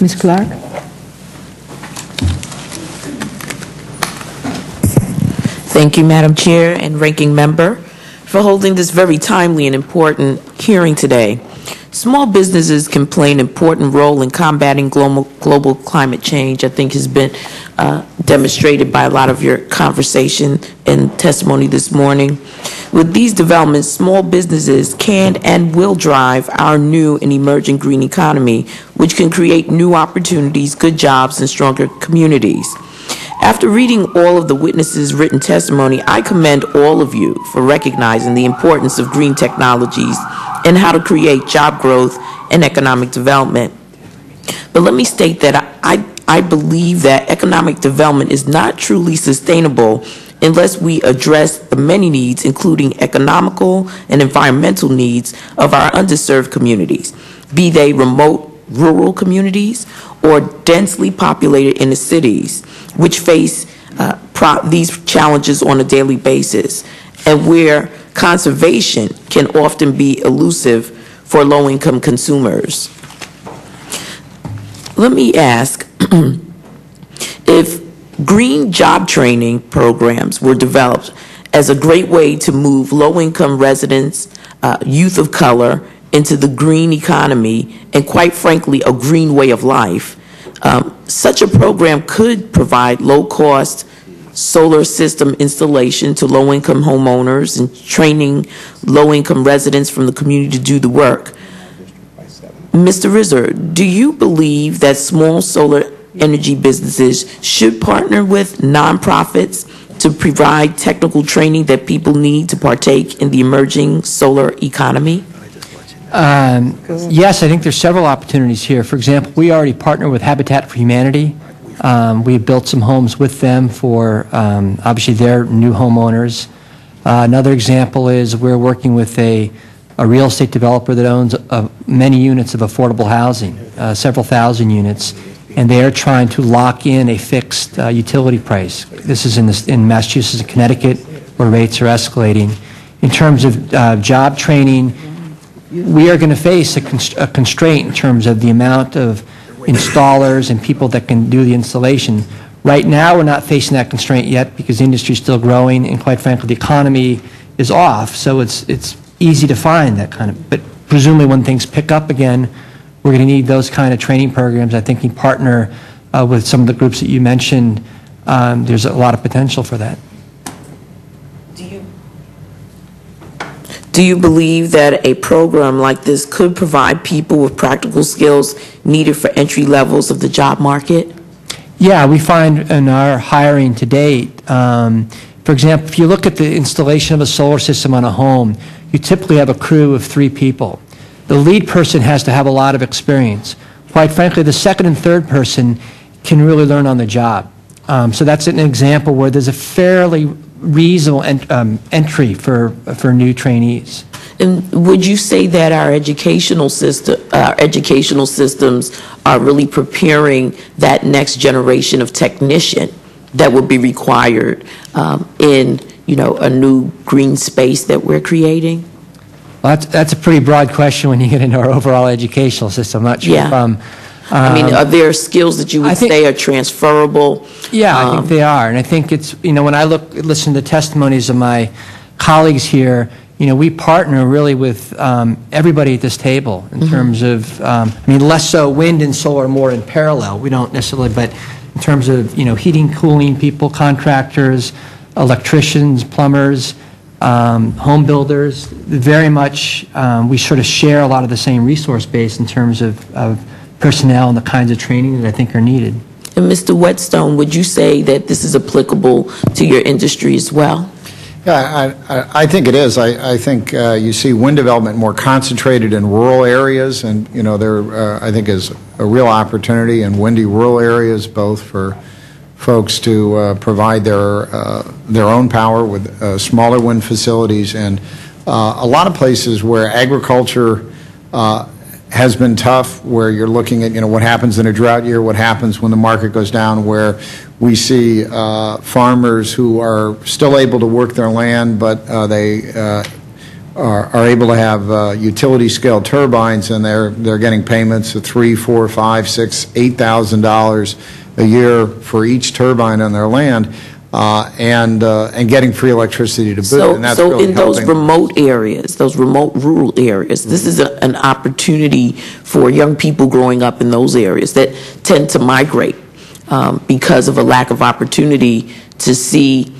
Ms. Clarke? Thank you, Madam Chair and Ranking Member, for holding this very timely and important hearing today. Small businesses can play an important role in combating global climate change. I think has been demonstrated by a lot of your conversation and testimony this morning. With these developments, small businesses can and will drive our new and emerging green economy, which can create new opportunities, good jobs, and stronger communities. After reading all of the witnesses' written testimony, I commend all of you for recognizing the importance of green technologies and how to create job growth and economic development. But let me state that I believe that economic development is not truly sustainable unless we address the many needs, including economical and environmental needs of our underserved communities, be they remote rural communities or densely populated inner cities, which face these challenges on a daily basis, and where conservation can often be elusive for low-income consumers. Let me ask, if green job training programs were developed as a great way to move low-income residents, youth of color, into the green economy, and quite frankly, a green way of life, such a program could provide low-cost solar system installation to low-income homeowners and training low-income residents from the community to do the work. Mr. Rizzer, do you believe that small solar energy businesses should partner with nonprofits to provide technical training that people need to partake in the emerging solar economy? Yes, I think there's several opportunities here. For example, we already partner with Habitat for Humanity. We have built some homes with them for obviously their new homeowners. Another example is we're working with a real estate developer that owns many units of affordable housing, several thousand units, and they are trying to lock in a fixed utility price. This is in Massachusetts and Connecticut, where rates are escalating. In terms of job training, we are going to face a constraint in terms of the amount of installers and people that can do the installation. Right now, we're not facing that constraint yet because the industry is still growing, and quite frankly, the economy is off. So it's easy to find that kind of. But presumably, when things pick up again, we're going to need those kind of training programs. I think we partner with some of the groups that you mentioned. There's a lot of potential for that. Do you believe that a program like this could provide people with practical skills needed for entry levels of the job market? Yeah, we find in our hiring to date, for example, if you look at the installation of a solar system on a home, you typically have a crew of 3 people. The lead person has to have a lot of experience. Quite frankly, the second and third person can really learn on the job. So that's an example where there's a fairly reasonable entry for new trainees. And would you say that our educational systems are really preparing that next generation of technician that would be required in a new green space that we're creating? Well, that's a pretty broad question when you get into our overall educational system. I'm not sure if I mean, are there skills that you would say are transferable? Yeah, I think they are. And I think it's, when I listen to testimonies of my colleagues here, we partner really with everybody at this table in terms of, less so wind and solar more in parallel. We don't necessarily, but in terms of, heating, cooling people, contractors, electricians, plumbers, home builders, very much we sort of share a lot of the same resource base in terms of personnel and the kinds of training that I think are needed. And Mr. Whetstone, would you say that this is applicable to your industry as well? Yeah, I think it is. I think you see wind development more concentrated in rural areas, and there I think is a real opportunity in windy rural areas, both for folks to provide their own power with smaller wind facilities, and a lot of places where agriculture has been tough, where you're looking at what happens in a drought year, what happens when the market goes down, where we see farmers who are still able to work their land, but they are able to have utility-scale turbines, and they're getting payments of $3,000, $4,000, $5,000, $6,000, $8,000 a year for each turbine on their land, and getting free electricity to boot. And that's So really in those helping. remote areas, those remote rural areas, this is an opportunity for young people growing up in those areas that tend to migrate because of a lack of opportunity to see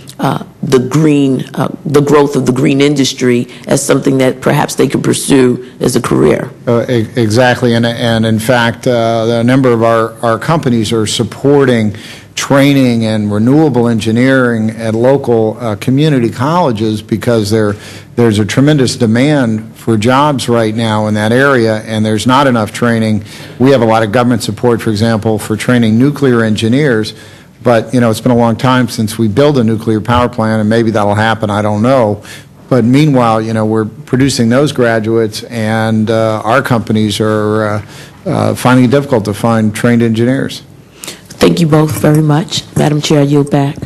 the growth of the green industry as something that perhaps they could pursue as a career. Exactly, and in fact, a number of our companies are supporting training and renewable engineering at local community colleges because there's a tremendous demand for jobs right now in that area, and there's not enough training. We have a lot of government support, for example, for training nuclear engineers, but it's been a long time since we built a nuclear power plant, and maybe that'll happen, I don't know. But meanwhile, we're producing those graduates, and our companies are finding it difficult to find trained engineers. Thank you both very much. Madam Chair, I yield back.